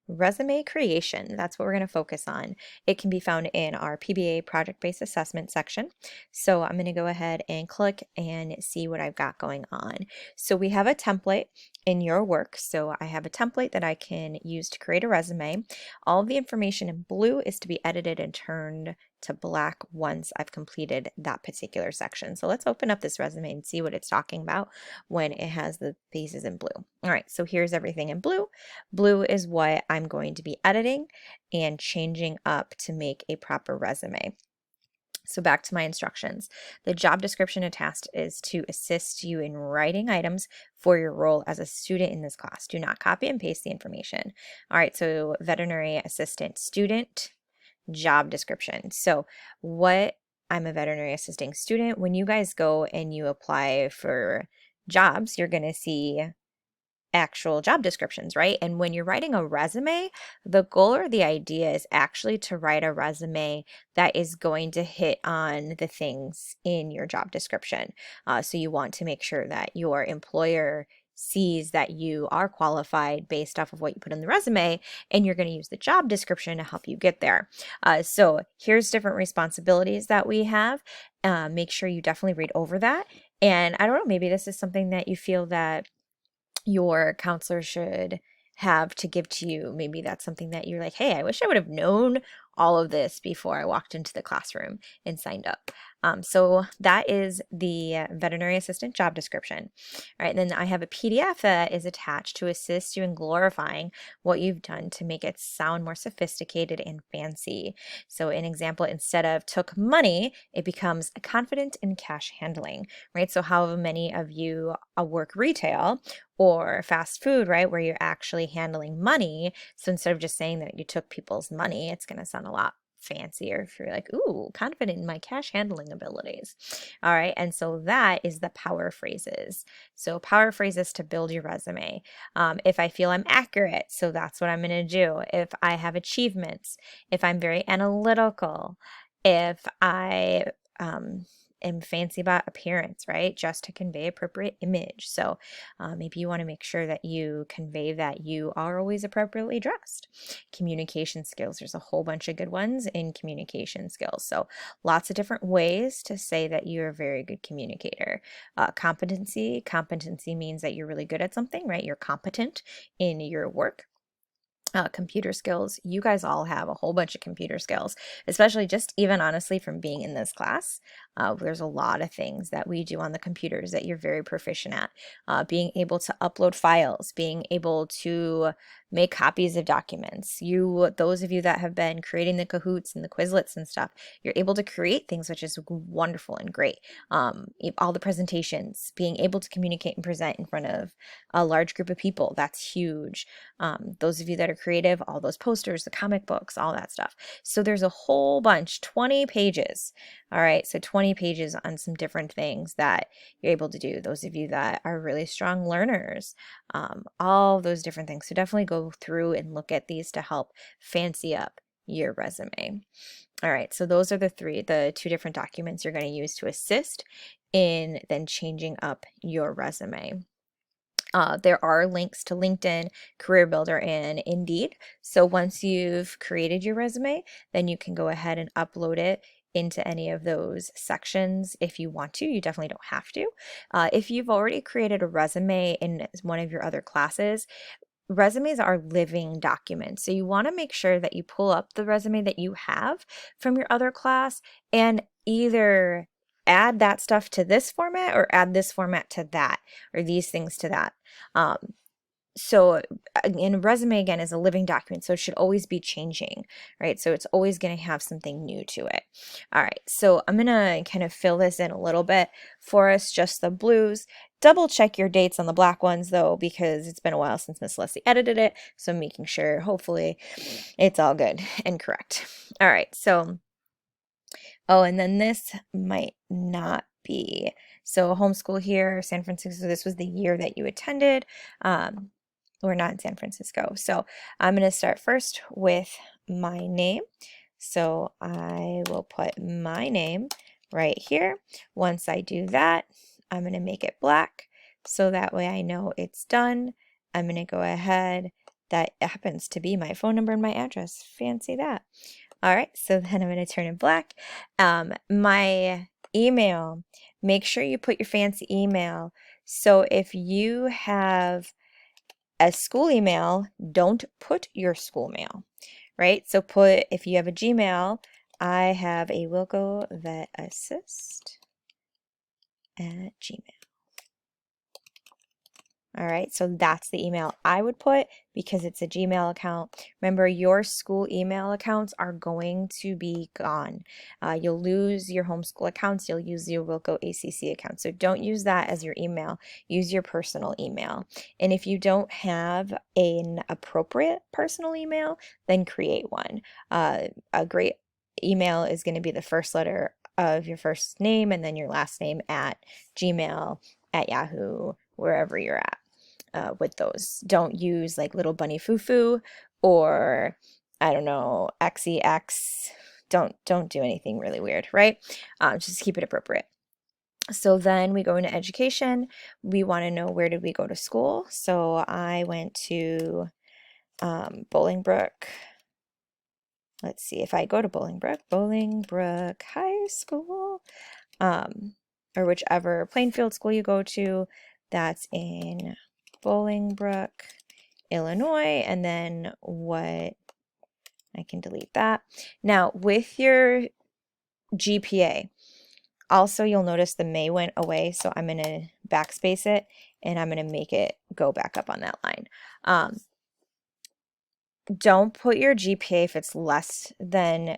resume creation. That's what we're going to focus on. It can be found in our PBA project-based assessment section. So I'm going to go ahead and click and see what I've got going on. So we have a template in your work. So I have a template that I can use to create a resume. All of the information in blue is to be edited and turned to black once I've completed that particular section. So let's open up this resume and see what it's talking about when it has the pieces in blue. All right, so here's everything in blue. Blue is what I'm going to be editing and changing up to make a proper resume. So back to my instructions. The job description attached is to assist you in writing items for your role as a student in this class. Do not copy and paste the information. All right, so veterinary assistant student job description. So I'm a veterinary assisting student. When you guys go and you apply for jobs, you're going to see actual job descriptions, right? And when you're writing a resume, the goal or the idea is actually to write a resume that is going to hit on the things in your job description. So you want to make sure that your employer sees that you are qualified based off of what you put in the resume, and you're going to use the job description to help you get there. So here's different responsibilities that we have. Make sure you definitely read over that. And I don't know, maybe this is something that you feel that your counselor should have to give to you. Maybe that's something that you're like, hey, I wish I would have known all of this before I walked into the classroom and signed up. So that is the veterinary assistant job description. All right, then I have a PDF that is attached to assist you in glorifying what you've done to make it sound more sophisticated and fancy. So an example, instead of took money, it becomes confident in cash handling, right? So how many of you work retail or fast food, right, where you're actually handling money? So instead of just saying that you took people's money, it's going to sound a lot fancier if you're like, ooh, confident in my cash handling abilities. All right, and so that is the power phrases. So power phrases to build your resume. If I feel I'm accurate, so that's what I'm going to do. If I have achievements, if I'm very analytical, if I am fancy about appearance, right? Just to convey appropriate image. So maybe you want to make sure that you convey that you are always appropriately dressed. Communication skills. There's a whole bunch of good ones in communication skills. So lots of different ways to say that you're a very good communicator. Competency. Competency means that you're really good at something, right? You're competent in your work. Computer skills. You guys all have a whole bunch of computer skills, especially just even honestly from being in this class. There's a lot of things that we do on the computers that you're very proficient at. Being able to upload files, being able to make copies of documents. Those of you that have been creating the Kahoots and the Quizlets and stuff, you're able to create things, which is wonderful and great. All the presentations, being able to communicate and present in front of a large group of people, that's huge. Those of you that are creative, all those posters, the comic books, all that stuff. So there's a whole bunch, 20 pages. All right, so 20 pages on some different things that you're able to do. Those of you that are really strong learners, all those different things. So definitely go through and look at these to help fancy up your resume. All right, so those are the two different documents you're going to use to assist in then changing up your resume. There are links to LinkedIn, Career Builder, and Indeed. So once you've created your resume, then you can go ahead and upload it into any of those sections if you want to. You definitely don't have to. If you've already created a resume in one of your other classes, resumes are living documents. So you want to make sure that you pull up the resume that you have from your other class and either add that stuff to this format or add this format to that or these things to that. So in a resume, again, is a living document, so it should always be changing, right? So it's always going to have something new to it. All right, so I'm going to kind of fill this in a little bit for us, just the blues. Double check your dates on the black ones, though, because it's been a while since Miss Leslie edited it, so making sure, hopefully, it's all good and correct. All right, so, oh, and then this might not be. So homeschool here, San Francisco, this was the year that you attended. We're not in San Francisco. So I'm going to start first with my name. So I will put my name right here. Once I do that, I'm going to make it black so that way I know it's done. I'm going to go ahead That happens to be my phone number and my address. Fancy that. All right, so then I'm going to turn it black. My email, make sure you put your fancy email. So if you have a school email, don't put your school mail, right? So put, if you have a Gmail, I have a Wilco Vet Assist at Gmail. All right, so that's the email I would put because it's a Gmail account. Remember, your school email accounts are going to be gone. You'll lose your homeschool accounts. You'll use your Wilco ACC account. So don't use that as your email. Use your personal email. And if you don't have an appropriate personal email, then create one. A great email is going to be the first letter of your first name and then your last name at Gmail, at Yahoo, wherever you're at. With those. Don't use like Little Bunny Foo Foo or I don't know, XEX. Don't do anything really weird, right? Just keep it appropriate. So then we go into education. We want to know, where did we go to school? So I went to Bolingbrook. Let's see, if I go to Bolingbrook High School, or whichever Plainfield school you go to, that's in Bolingbrook, Illinois, and then what, I can delete that. Now with your GPA, also you'll notice the May went away, so I'm going to backspace it and I'm going to make it go back up on that line. Don't put your GPA if it's less than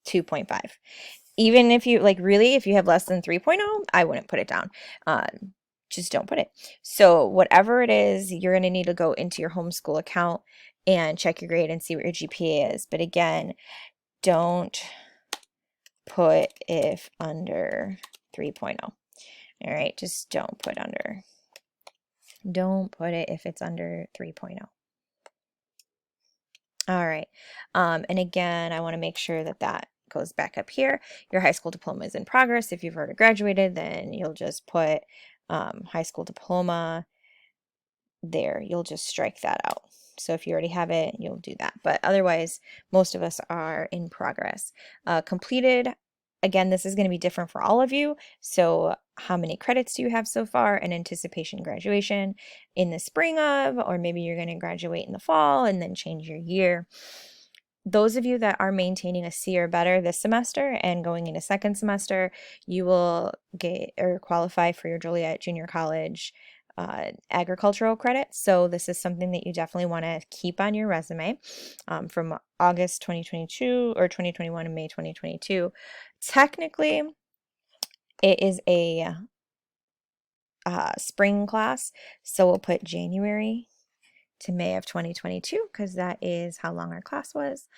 2.5. Even if you, like, really, if you have less than 3.0, I wouldn't put it down. Just don't put it. So whatever it is, you're going to need to go into your homeschool account and check your grade and see what your GPA is. But again, don't put if under 3.0. All right, just don't put under. Don't put it if it's under 3.0. All right. And again, I want to make sure that that goes back up here. Your high school diploma is in progress. If you've already graduated, then you'll just put high school diploma there. You'll just strike that out. So if you already have it, you'll do that. But otherwise, most of us are in progress. Completed, again, this is going to be different for all of you. So how many credits do you have so far? And anticipation graduation in the spring of, or maybe you're going to graduate in the fall and then change your year. Those of you that are maintaining a C or better this semester and going into second semester, you will get or qualify for your Joliet Junior College agricultural credits. So this is something that you definitely want to keep on your resume from August 2022 or 2021 and May 2022. Technically, it is a spring class, so we'll put January to May of 2022 because that is how long our class was.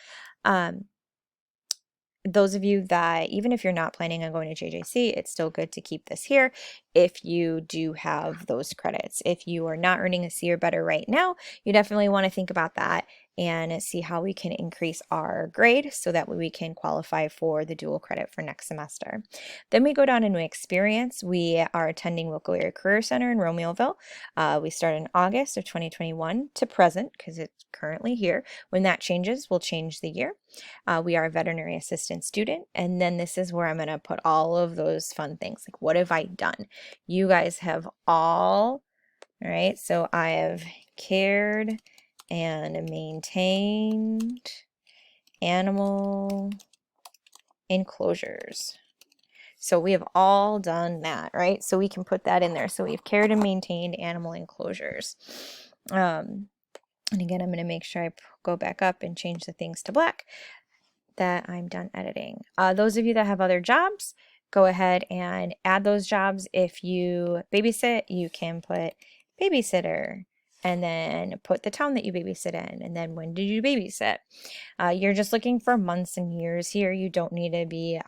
Those of you that, even if you're not planning on going to JJC, it's still good to keep this here if you do have those credits. If you are not earning a C or better right now, you definitely want to think about that and see how we can increase our grade so that we can qualify for the dual credit for next semester. Then we go down into experience. We are attending Wilco Area Career Center in Romeoville. We start in August of 2021 to present because it's currently here. When that changes, we'll change the year. We are a veterinary assistant student, and then this is where I'm going to put all of those fun things, like what have I done? You guys have all right, so I have cared and maintained animal enclosures. So we have all done that, right? So we can put that in there. So we've cared and maintained animal enclosures. And again, I'm going to make sure I go back up and change the things to black, that I'm done editing. Those of you that have other jobs, go ahead and add those jobs. If you babysit, you can put babysitter and then put the town that you babysit in, and then when did you babysit. You're just looking for months and years here. You don't need to be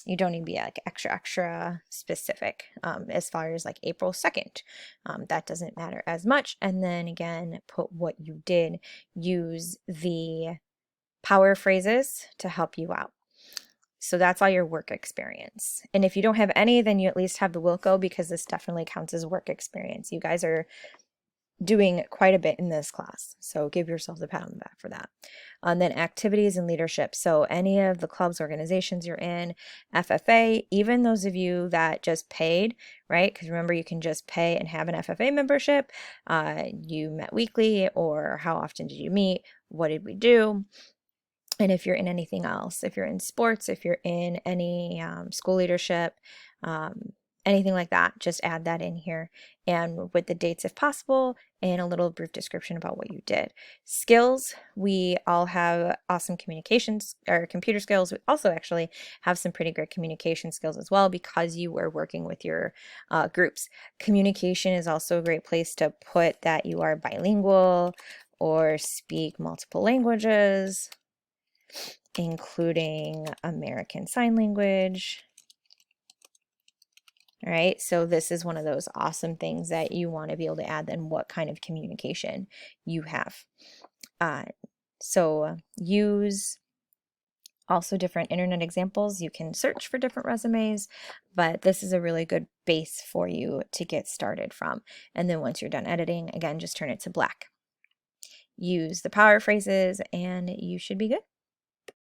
like extra specific as far as like April 2nd. That doesn't matter as much. And then again, put what you did. Use the power phrases to help you out. So that's all your work experience. And if you don't have any, then you at least have the Wilco, because this definitely counts as work experience. You guys are doing quite a bit in this class. So give yourself the pat on the back for that. And then activities and leadership. So any of the clubs, organizations you're in, FFA, even those of you that just paid, right? Because remember, you can just pay and have an FFA membership. You met weekly, or how often did you meet? What did we do? And if you're in anything else, if you're in sports, if you're in any school leadership, anything like that, just add that in here, and with the dates if possible, and a little brief description about what you did. Skills, we all have awesome communications or computer skills. We also actually have some pretty great communication skills as well, because you were working with your groups. Communication is also a great place to put that you are bilingual or speak multiple languages, including American Sign Language. All right, so this is one of those awesome things that you want to be able to add, then what kind of communication you have. So use also different internet examples. You can search for different resumes, but this is a really good base for you to get started from. And then once you're done editing, again, just turn it to black. Use the power phrases and you should be good.